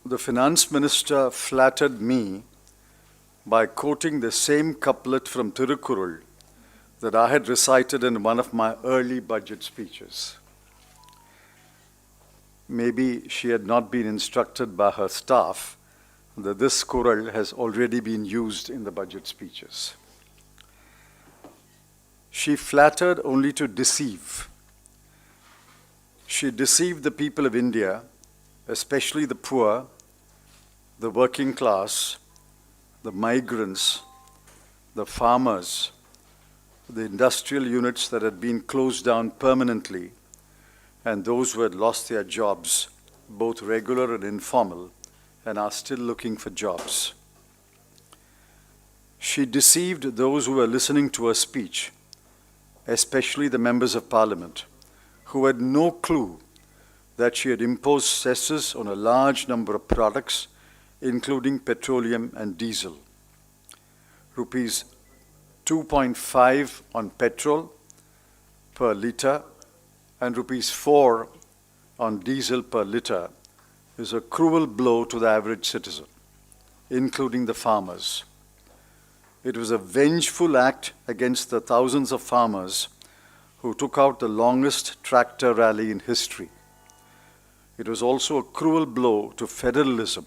The finance minister flattered me by quoting the same couplet from Tirukkural that I had recited in one of my early budget speeches. Maybe she had not been instructed by her staff that this kural has already been used in the budget speeches. She flattered only to deceive. She deceived the people of India, especially the poor, the working class, the migrants, the farmers, the industrial units that had been closed down permanently, and those who had lost their jobs, both regular and informal, and are still looking for jobs. She deceived those who were listening to her speech, especially the members of parliament, who had no clue that she had imposed cesses on a large number of products, including petroleum and diesel. Rupees 2.5 on petrol per litre and rupees 4 on diesel per litre is a cruel blow to the average citizen, including the farmers. It was a vengeful act against the thousands of farmers who took out the longest tractor rally in history. It was also a cruel blow to federalism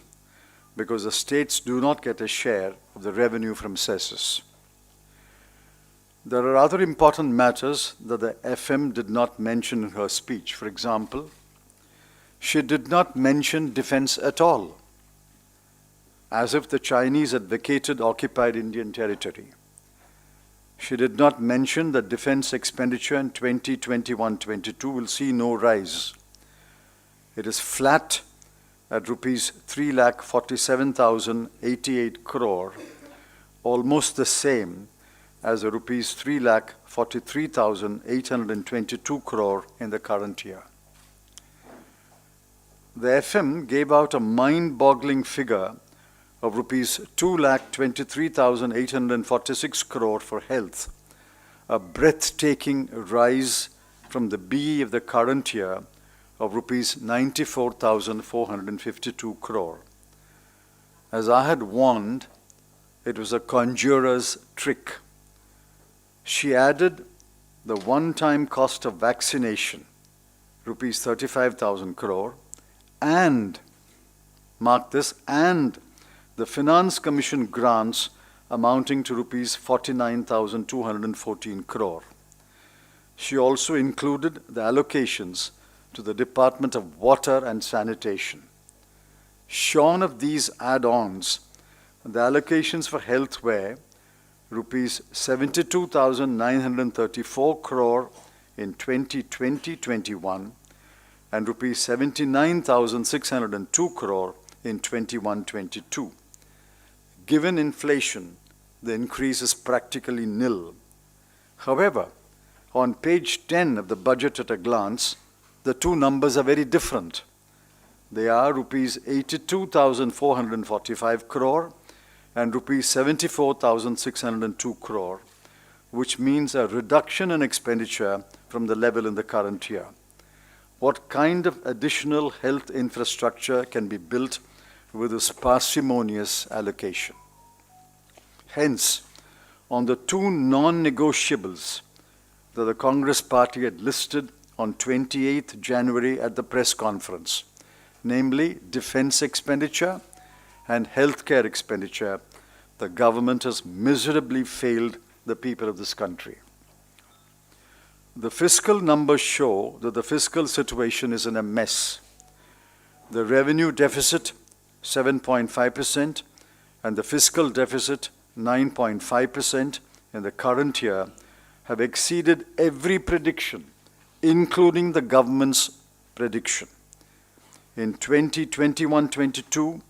because the states do not get a share of the revenue from cesses. There are other important matters that the FM did not mention in her speech. For example, she did not mention defense at all, as if the Chinese had vacated occupied Indian territory. She did not mention that defense expenditure in 2021-22 will see no rise. It is flat at rupees 3,47,088 crore, almost the same as the rupees 3,43,822 crore in the current year. The FM gave out a mind-boggling figure of rupees 2,23,846 crore for health, a breathtaking rise from the BE of the current year of rupees 94,452 crore. As I had warned, it was a conjurer's trick. She added the one-time cost of vaccination, rupees 35,000 crore, and, mark this, and the Finance Commission grants amounting to rupees 49,214 crore. She also included the allocations to the Department of Water and Sanitation. Shorn of these add-ons, the allocations for health were rupees 72,934 crore in 2020-21 and rupees 79,602 crore in 21-22. Given inflation, the increase is practically nil. However, on page 10 of the budget at a glance, the two numbers are very different. They are rupees 82,445 crore and rupees 74,602 crore, which means a reduction in expenditure from the level in the current year. What kind of additional health infrastructure can be built with this parsimonious allocation? Hence, on the two non-negotiables that the Congress party had listed on 28th January at the press conference, namely defense expenditure and healthcare expenditure, the government has miserably failed the people of this country. The fiscal numbers show that the fiscal situation is in a mess. The revenue deficit, 7.5%, and the fiscal deficit, 9.5% in the current year, have exceeded every prediction, including the government's prediction. In 2021-22,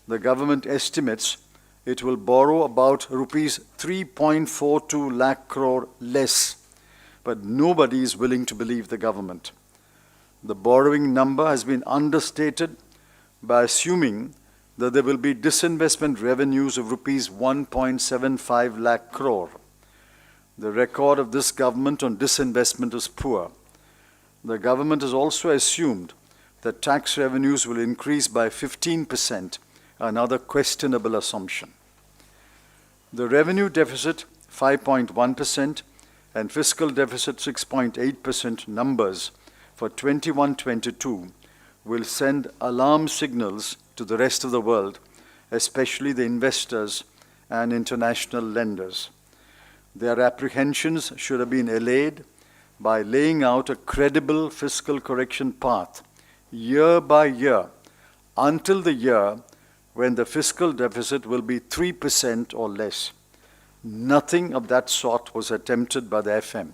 the government estimates it will borrow about rupees 3.42 lakh crore less, but nobody is willing to believe the government. The borrowing number has been understated by assuming that there will be disinvestment revenues of rupees 1.75 lakh crore. The record of this government on disinvestment is poor. The government has also assumed that tax revenues will increase by 15%, another questionable assumption. The revenue deficit, 5.1%, and fiscal deficit, 6.8% numbers for 21-22 will send alarm signals to the rest of the world, especially the investors and international lenders. Their apprehensions should have been allayed by laying out a credible fiscal correction path year by year until the year when the fiscal deficit will be 3% or less. Nothing of that sort was attempted by the FM.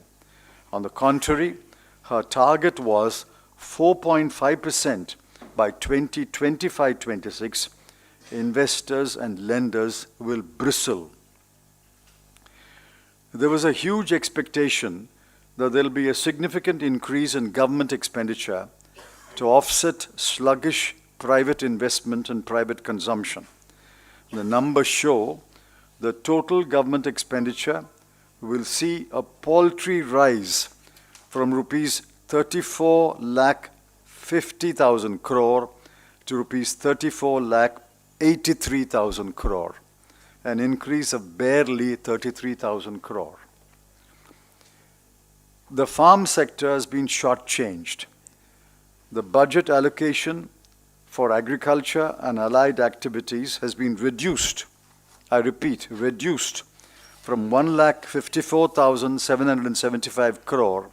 On the contrary, her target was 4.5% by 2025-26. Investors and lenders will bristle. There was a huge expectation that there will be a significant increase in government expenditure to offset sluggish private investment and private consumption. The numbers show the total government expenditure will see a paltry rise from rupees 34 lakh 50,000 crore to rupees 34 lakh 83,000 crore, an increase of barely 33,000 crore. The farm sector has been shortchanged. The budget allocation for agriculture and allied activities has been reduced. I repeat, reduced from 1,54,775 crore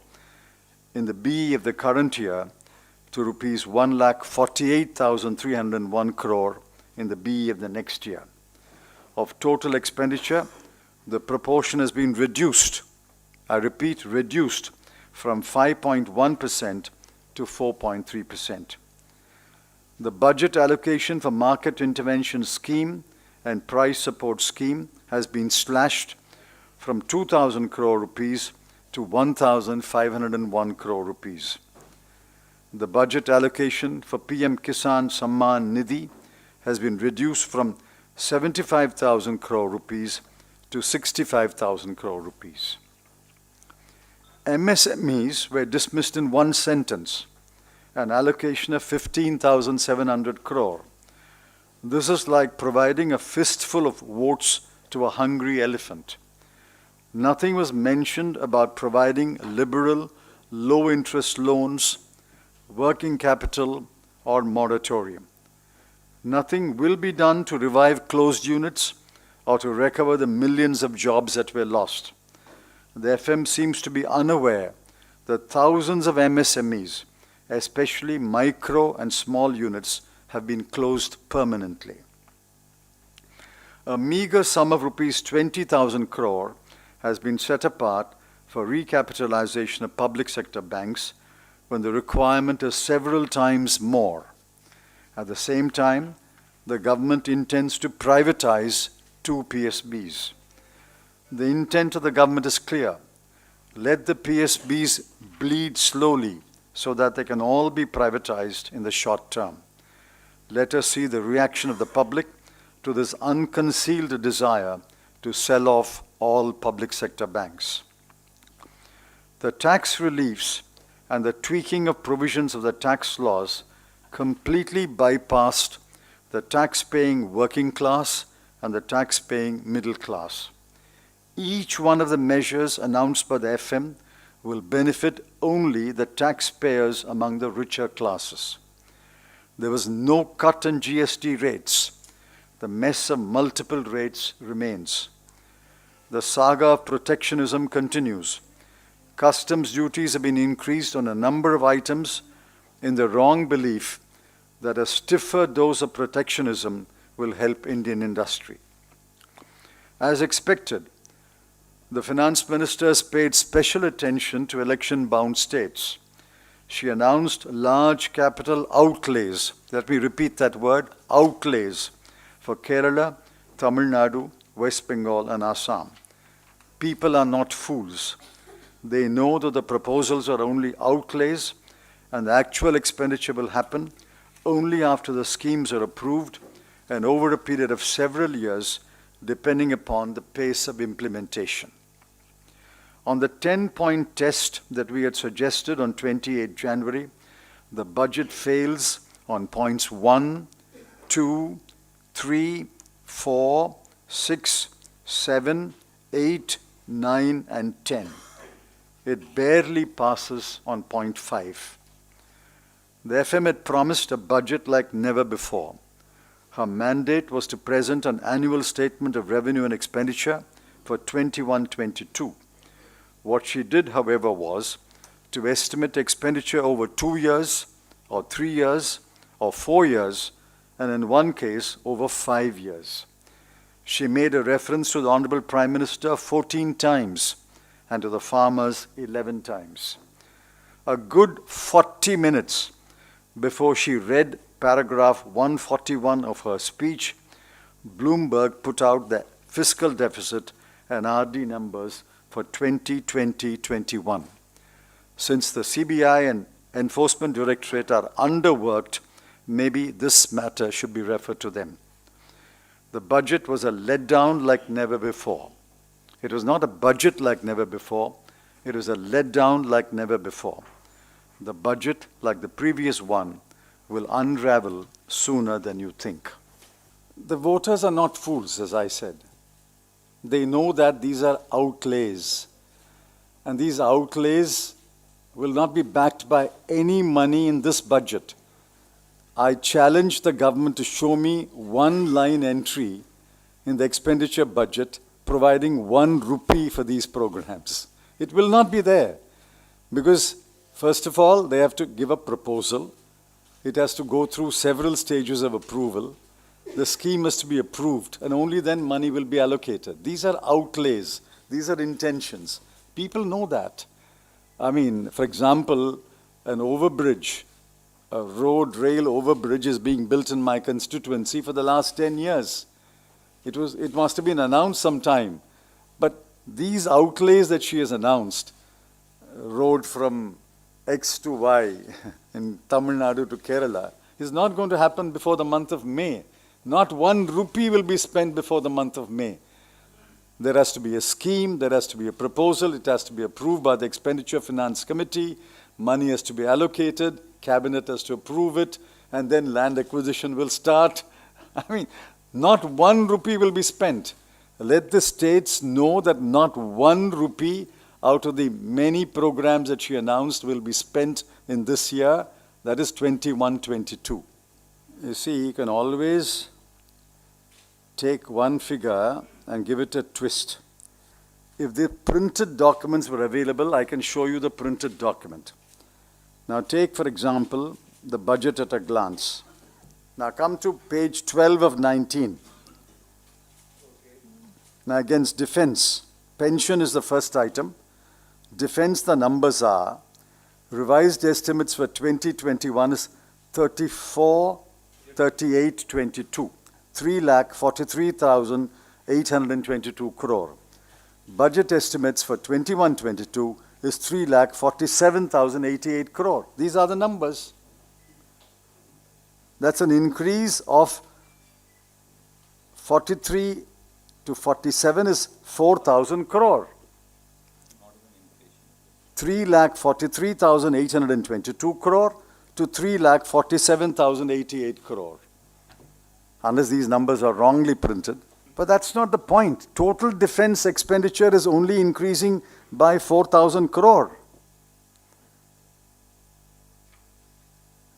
in the BE of the current year to rupees 1,48,301 crore in the BE of the next year. Of total expenditure, the proportion has been reduced. I repeat, reduced from 5.1% to 4.3%. The budget allocation for market intervention scheme and price support scheme has been slashed from 2,000 crore rupees to 1,501 crore rupees. The budget allocation for PM Kisan Samman Nidhi has been reduced from 75,000 crore rupees to 65,000 crore rupees. MSMEs were dismissed in one sentence, an allocation of 15,700 crore. This is like providing a fistful of votes to a hungry elephant. Nothing was mentioned about providing liberal, low-interest loans, working capital, or moratorium. Nothing will be done to revive closed units or to recover the millions of jobs that were lost. The FM seems to be unaware that thousands of MSMEs, especially micro and small units, have been closed permanently. A meager sum of rupees 20,000 crore has been set apart for recapitalization of public sector banks when the requirement is several times more. At the same time, the government intends to privatize 2 PSBs. The intent of the government is clear. Let the PSBs bleed slowly so that they can all be privatized in the short term. Let us see the reaction of the public to this unconcealed desire to sell off all public sector banks. The tax reliefs and the tweaking of provisions of the tax laws completely bypassed the tax-paying working class and the tax-paying middle class. Each one of the measures announced by the FM will benefit only the taxpayers among the richer classes. There was no cut in GST rates. The mess of multiple rates remains. The saga of protectionism continues. Customs duties have been increased on a number of items in the wrong belief that a stiffer dose of protectionism will help Indian industry. As expected, the finance minister has paid special attention to election-bound states. She announced large capital outlays. Let me repeat that word, outlays, for Kerala, Tamil Nadu, West Bengal, and Assam. People are not fools. They know that the proposals are only outlays and the actual expenditure will happen only after the schemes are approved and over a period of several years, depending upon the pace of implementation. On the 10-point test that we had suggested on 28 January, The budget fails on points 1, 2, 3, 4, 6, 7, 8, 9, and 10. It barely passes on point 5. The FM had promised a budget like never before. Her mandate was to present an annual statement of revenue and expenditure for 21-22. What she did, however, was to estimate expenditure over 2 years, or 3 years, or 4 years, and in one case, over 5 years. She made a reference to the Honorable Prime Minister 14 times and to the farmers 11 times. A good 40 minutes before she read paragraph 141 of her speech, Bloomberg put out the fiscal deficit and RD numbers for 2020-21. Since the CBI and Enforcement Directorate are underworked, maybe this matter should be referred to them. The budget was a letdown like never before. It was not a budget like never before. It was a letdown like never before. The budget, like the previous one, will unravel sooner than you think. The voters are not fools, as I said. They know that these are outlays. And these outlays will not be backed by any money in this budget. I challenge the government to show me one line entry in the expenditure budget providing 1 rupee for these programs. It will not be there because, first of all, they have to give a proposal. It has to go through several stages of approval. The scheme has to be approved, and only then money will be allocated. These are outlays. These are intentions. People know that. I mean, for example, an overbridge, a road rail overbridge is being built in my constituency for the last 10 years. It must have been announced sometime. But these outlays that she has announced, road from X to Y in Tamil Nadu to Kerala, is not going to happen before the month of May. Not 1 rupee will be spent before the month of May. There has to be a scheme, there has to be a proposal, it has to be approved by the Expenditure Finance Committee, money has to be allocated, Cabinet has to approve it, and then land acquisition will start. I mean, not 1 rupee will be spent. Let the states know that not 1 rupee out of the many programs that she announced will be spent in this year, that is 21-22. You see, you can always take one figure and give it a twist. If the printed documents were available, I can show you the printed document. Now take, for example, the budget at a glance. Now come to page 12 of 19. Now against defense, pension is the first item. Defense, the numbers are, revised estimates for 2021 is 34,3822, 3,43,822 crore. Budget estimates for 21-22 is 3,47,088 crore. These are the numbers. That's an increase of 43 to 47 is 4,000 crore. 3,43,822 crore to 3,47,088 crore. Unless these numbers are wrongly printed. But that's not the point. Total defense expenditure is only increasing by 4,000 crore.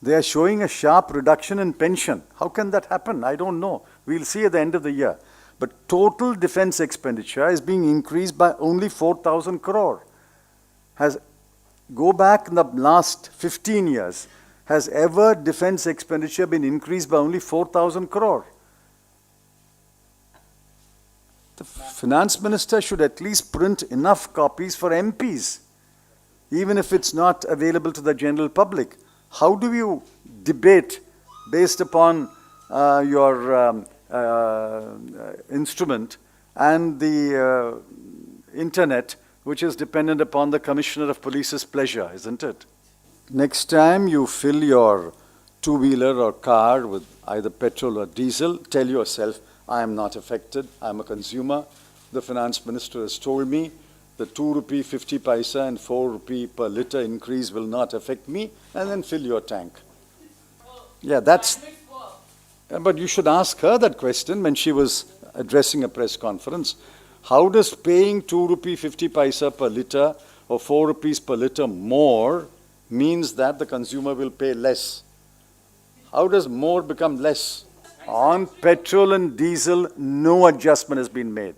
They are showing a sharp reduction in pension. How can that happen? I don't know. We'll see at the end of the year. But total defense expenditure is being increased by only 4,000 crore. Go back in the last 15 years. Has ever defense expenditure been increased by only 4,000 crore? The finance minister should at least print enough copies for MPs, even if it's not available to the general public. How do you debate based upon your instrument and the internet, which is dependent upon the Commissioner of Police's pleasure, isn't it? Next time you fill your two-wheeler or car with either petrol or diesel, tell yourself, I am not affected, I am a consumer. The finance minister has told me the 2 rupee 50 paisa and 4 rupee per litre increase will not affect me, and then fill your tank. Yeah, that's... But you should ask her that question when she was addressing a press conference. How does paying 2 rupee 50 paisa per litre or 4 rupees per litre more means that the consumer will pay less? How does more become less? On petrol and diesel, no adjustment has been made.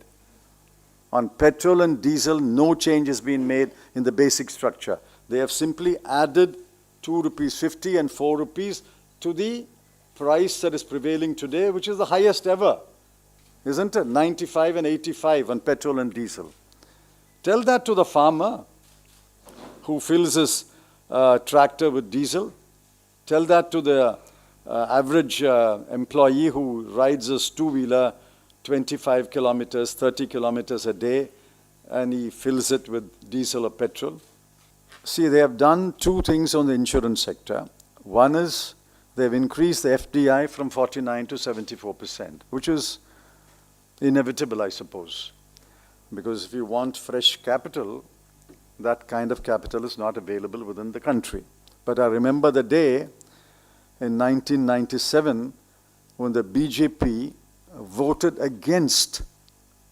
On petrol and diesel, no change has been made in the basic structure. They have simply added 2 rupees 50 and 4 rupees to the price that is prevailing today, which is the highest ever, isn't it? 95 and 85 on petrol and diesel. Tell that to the farmer who fills his tractor with diesel. Tell that to the average employee who rides his two-wheeler 25 kilometers, 30 kilometers a day, and he fills it with diesel or petrol. See, they have done two things on the insurance sector. One is they've increased the FDI from 49 to 74%, which is inevitable, I suppose. Because if you want fresh capital, that kind of capital is not available within the country. But I remember the day in 1997 when the BJP voted against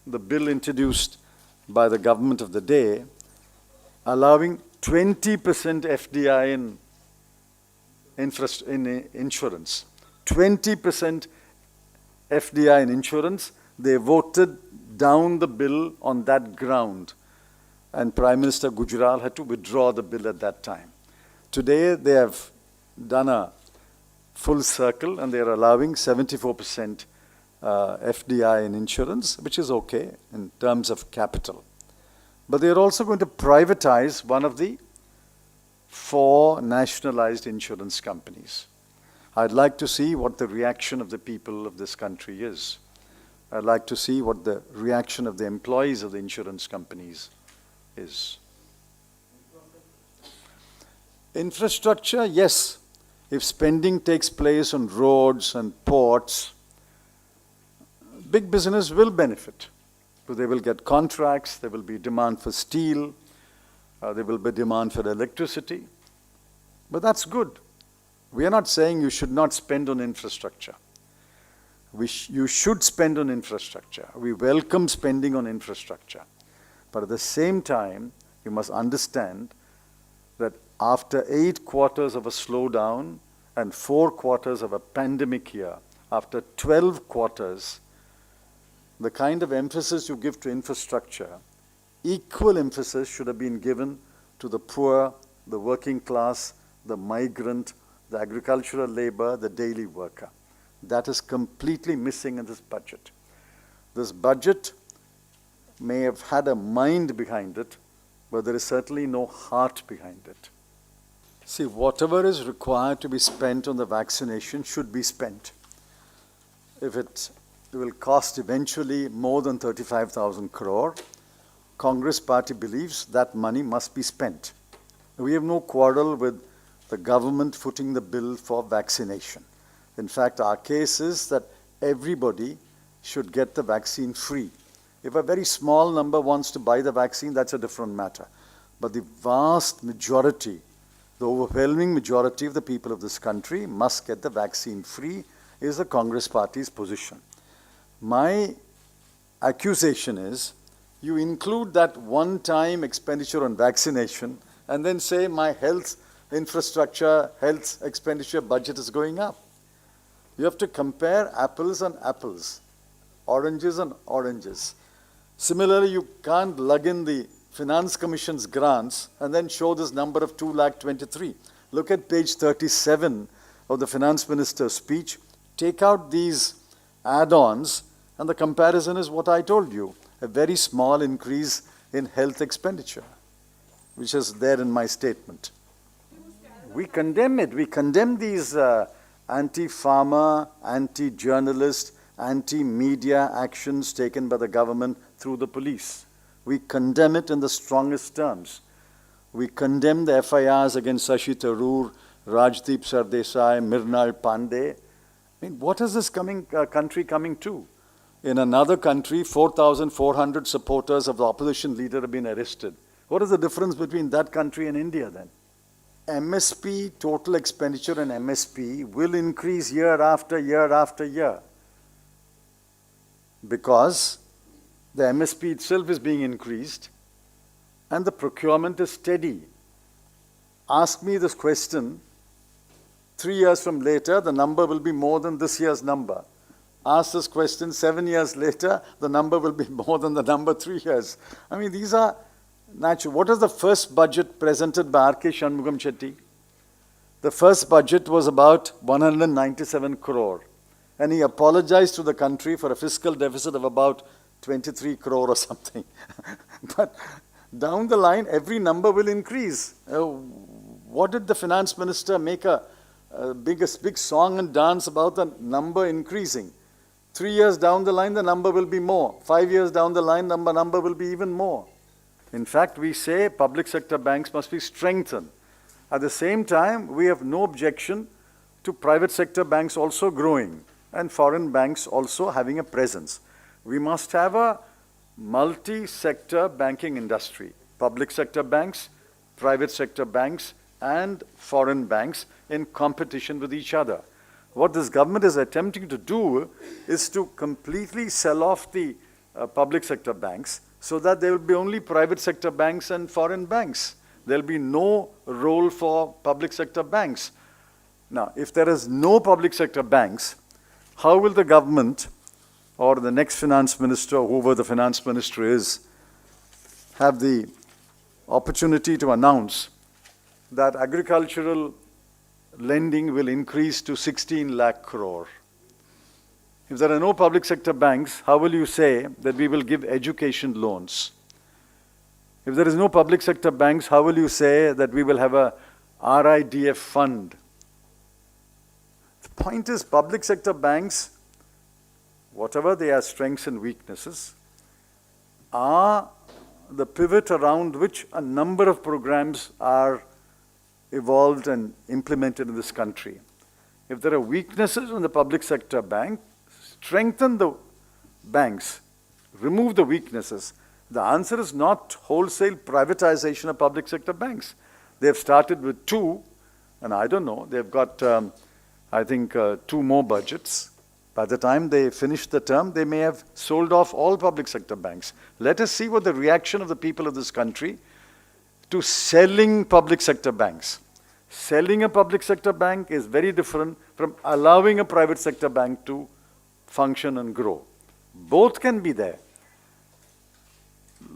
the bill introduced by the government of the day, allowing 20% FDI in insurance. 20% FDI in insurance. They voted down the bill on that ground. And Prime Minister Gujral had to withdraw the bill at that time. Today, they have done a full circle and they are allowing 74% FDI in insurance, which is okay in terms of capital. But they are also going to privatize one of the 4 nationalized insurance companies. I'd like to see what the reaction of the people of this country is. I'd like to see what the reaction of the employees of the insurance companies is. Infrastructure, yes. If spending takes place on roads and ports, big business will benefit. So they will get contracts, there will be demand for steel, there will be demand for electricity. But that's good. We are not saying you should not spend on infrastructure. You should spend on infrastructure. We welcome spending on infrastructure. But at the same time, you must understand that after 8 quarters of a slowdown and 4 quarters of a pandemic year, after 12 quarters, the kind of emphasis you give to infrastructure, equal emphasis should have been given to the poor, the working class, the migrant, the agricultural labor, the daily worker. That is completely missing in this budget. This budget may have had a mind behind it, but there is certainly no heart behind it. See, whatever is required to be spent on the vaccination should be spent. If it will cost eventually more than 35,000 crore, Congress party believes that money must be spent. We have no quarrel with the government footing the bill for vaccination. In fact, our case is that everybody should get the vaccine free. If a very small number wants to buy the vaccine, that's a different matter. But the vast majority, the overwhelming majority of the people of this country must get the vaccine free, is the Congress party's position. My accusation is, you include that one-time expenditure on vaccination and then say my health infrastructure, health expenditure budget is going up. You have to compare apples and apples, oranges and oranges. Similarly, you can't lug in the Finance Commission's grants and then show this number of 2,23,000. Look at page 37 of the Finance Minister's speech. Take out these add-ons and the comparison is what I told you, a very small increase in health expenditure, which is there in my statement. We condemn it. We condemn these anti-farmer, anti-journalist, anti-media actions taken by the government through the police. We condemn it in the strongest terms. We condemn the FIRs against Shashi Tharoor, Rajdeep Sardesai, Mrinal Pandey. I mean, what is this country coming to? In another country, 4,400 supporters of the opposition leader have been arrested. What is the difference between that country and India then? MSP, total expenditure in MSP, will increase year after year after year because the MSP itself is being increased and the procurement is steady. Ask me this question, 3 years from later, the number will be more than this year's number. Ask this question 7 years later, the number will be more than the number 3 years. I mean, these are natural. What is the first budget presented by R.K. Shanmugam Chetty? The first budget was about 197 crore. And he apologized to the country for a fiscal deficit of about 23 crore or something. But down the line, every number will increase. What did the finance minister make a big song and dance about the number increasing? 3 years down the line, the number will be more. 5 years down the line, number will be even more. In fact, we say public sector banks must be strengthened. At the same time, we have no objection to private sector banks also growing and foreign banks also having a presence. We must have a multi-sector banking industry. Public sector banks, private sector banks, and foreign banks in competition with each other. What this government is attempting to do is to completely sell off the public sector banks so that there will be only private sector banks and foreign banks. There will be no role for public sector banks. Now, if there is no public sector banks, how will the government or the next finance minister, whoever the finance minister is, have the opportunity to announce that agricultural lending will increase to 16 lakh crore? If there are no public sector banks, how will you say that we will give education loans? If there is no public sector banks, how will you say that we will have a RIDF fund? The point is, public sector banks, whatever their strengths and weaknesses, are the pivot around which a number of programs are evolved and implemented in this country. If there are weaknesses in the public sector bank, strengthen the banks, remove the weaknesses. The answer is not wholesale privatization of public sector banks. They've started with 2, and I don't know, they've got, I think, 2 more budgets. By the time they finish the term, they may have sold off all public sector banks. Let us see what the reaction of the people of this country to selling public sector banks. Selling a public sector bank is very different from allowing a private sector bank to function and grow. Both can be there.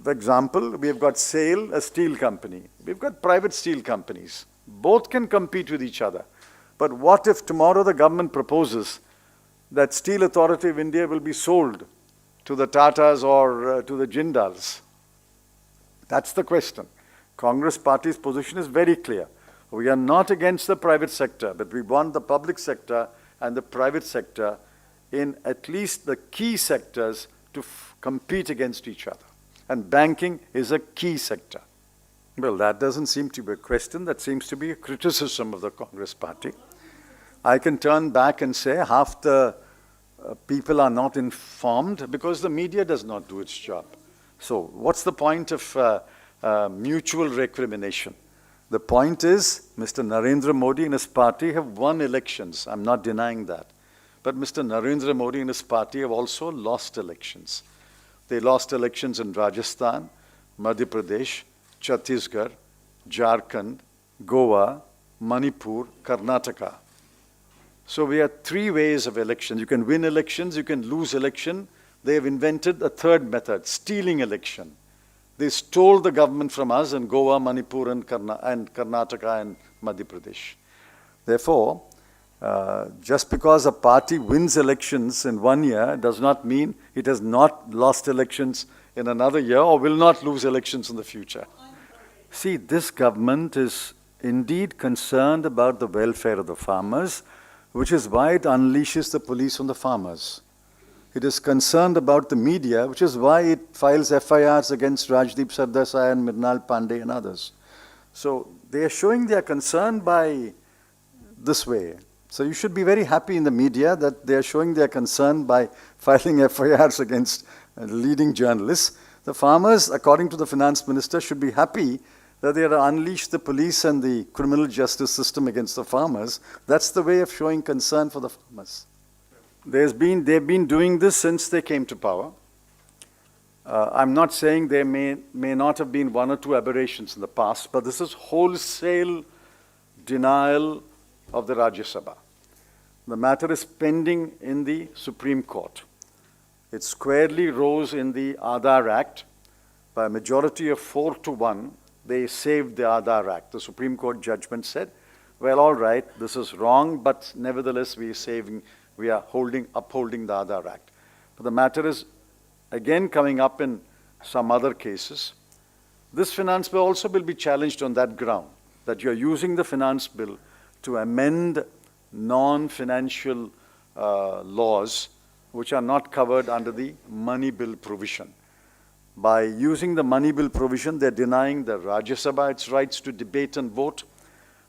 For example, we have got SAIL, a steel company. We've got private steel companies. Both can compete with each other. But what if tomorrow the government proposes that Steel Authority of India will be sold to the Tatas or to the Jindals? That's the question. Congress Party's position is very clear. We are not against the private sector, but we want the public sector and the private sector in at least the key sectors to compete against each other. And banking is a key sector. Well, that doesn't seem to be a question. That seems to be a criticism of the Congress Party. I can turn back and say half the people are not informed because the media does not do its job. So what's the point of mutual recrimination? The point is, Mr. Narendra Modi and his party have won elections. I'm not denying that. But Mr. Narendra Modi and his party have also lost elections. They lost elections in Rajasthan, Madhya Pradesh, Chhattisgarh, Jharkhand, Goa, Manipur, Karnataka. So we have 3 ways of elections. You can win elections, you can lose election. They have invented a third method, stealing election. They stole the government from us in Goa, Manipur, and Karnataka and Madhya Pradesh. Therefore, just because a party wins elections in 1 year does not mean it has not lost elections in another year or will not lose elections in the future. See, this government is indeed concerned about the welfare of the farmers, which is why it unleashes the police on the farmers. It is concerned about the media, which is why it files FIRs against Rajdeep Sardesai and Mrinal Pandey and others. So they are showing their concern by this way. So you should be very happy in the media that they are showing their concern by filing FIRs against leading journalists. The farmers, according to the finance minister, should be happy that they have unleashed the police and the criminal justice system against the farmers. That's the way of showing concern for the farmers. They've been doing this since they came to power. I'm not saying there may not have been one or two aberrations in the past, but this is wholesale denial of the Rajya Sabha. The matter is pending in the Supreme Court. It squarely rose in the Aadhaar Act. By a majority of 4-1, they saved the Aadhaar Act. The Supreme Court judgment said, well, all right, this is wrong, but nevertheless we are upholding the Aadhaar Act. But the matter is again coming up in some other cases. This finance bill also will be challenged on that ground, that you're using the finance bill to amend non-financial laws which are not covered under the money bill provision. By using the money bill provision, they're denying the Rajya Sabha its rights to debate and vote.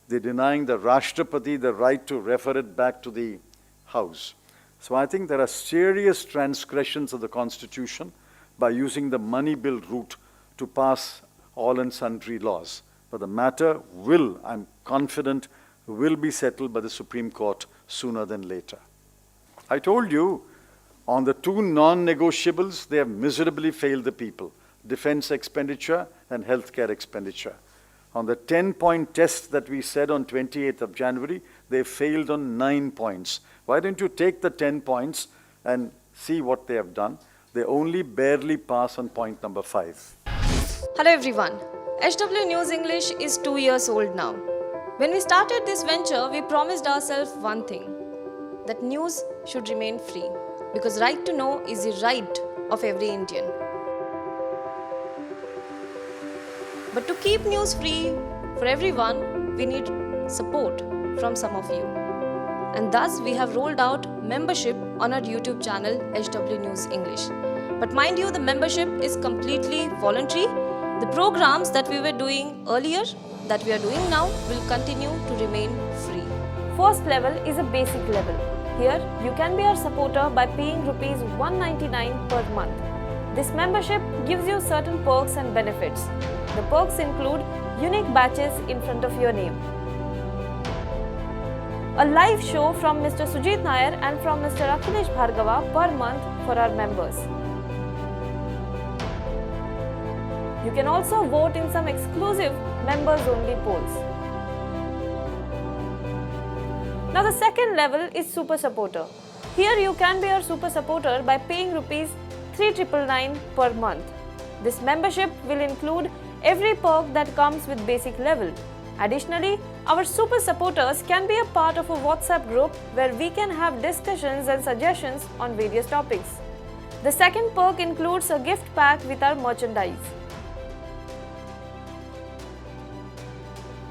They're denying the Rashtrapati the right to refer it back to the House. So I think there are serious transgressions of the Constitution by using the money bill route to pass all and sundry laws. But the matter will, I'm confident, will be settled by the Supreme Court sooner than later. I told you, on the two non-negotiables, they have miserably failed the people: defense expenditure and healthcare expenditure. On the 10-point test that we said on 28th of January, they failed on 9 points. Why don't you take the 10 points and see what they have done? They only barely pass on point number 5. Hello everyone. HW News English is 2 years old now. When we started this venture, we promised ourselves one thing, that news should remain free, because right to know is the right of every Indian. But to keep news free for everyone, we need support from some of you. And thus we have rolled out membership on our YouTube channel HW News English. But mind you, the membership is completely voluntary. The programs that we were doing earlier, that we are doing now, will continue to remain free. First level is a basic level. Here, you can be our supporter by paying Rs 199 per month. This membership gives you certain perks and benefits. The perks include unique badges in front of your name, a live show from Mr. Sujit Nair and from Mr. Akhilesh Bhargava per month for our members. You can also vote in some exclusive members-only polls. Now the second level is Super Supporter. Here you can be our Super Supporter by paying Rs 3,999 per month. This membership will include every perk that comes with basic level. Additionally, our Super Supporters can be a part of a WhatsApp group where we can have discussions and suggestions on various topics. The second perk includes a gift pack with our merchandise.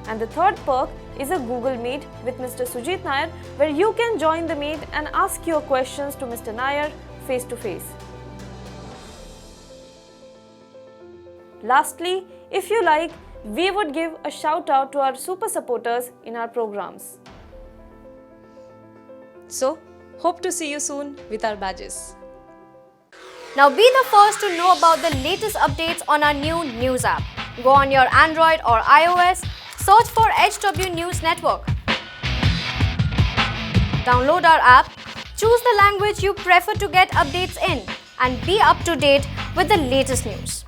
And the third perk is a Google Meet with Mr. Sujit Nair, where you can join the meet and ask your questions to Mr. Nair face to face. Lastly, if you like, we would give a shout out to our super supporters in our programs. So, hope to see you soon with our badges. Now be the first to know about the latest updates on our new news app. Go on your Android or iOS, search for HW News Network. Download our app, choose the language you prefer to get updates in, and be up to date with the latest news.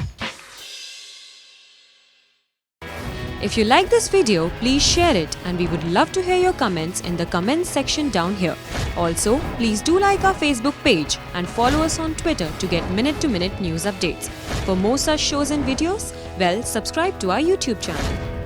If you like this video, please share it, and we would love to hear your comments in the comments section down here. Also, please do like our Facebook page and follow us on Twitter to get minute-to-minute news updates. For more such shows and videos, well, subscribe to our YouTube channel.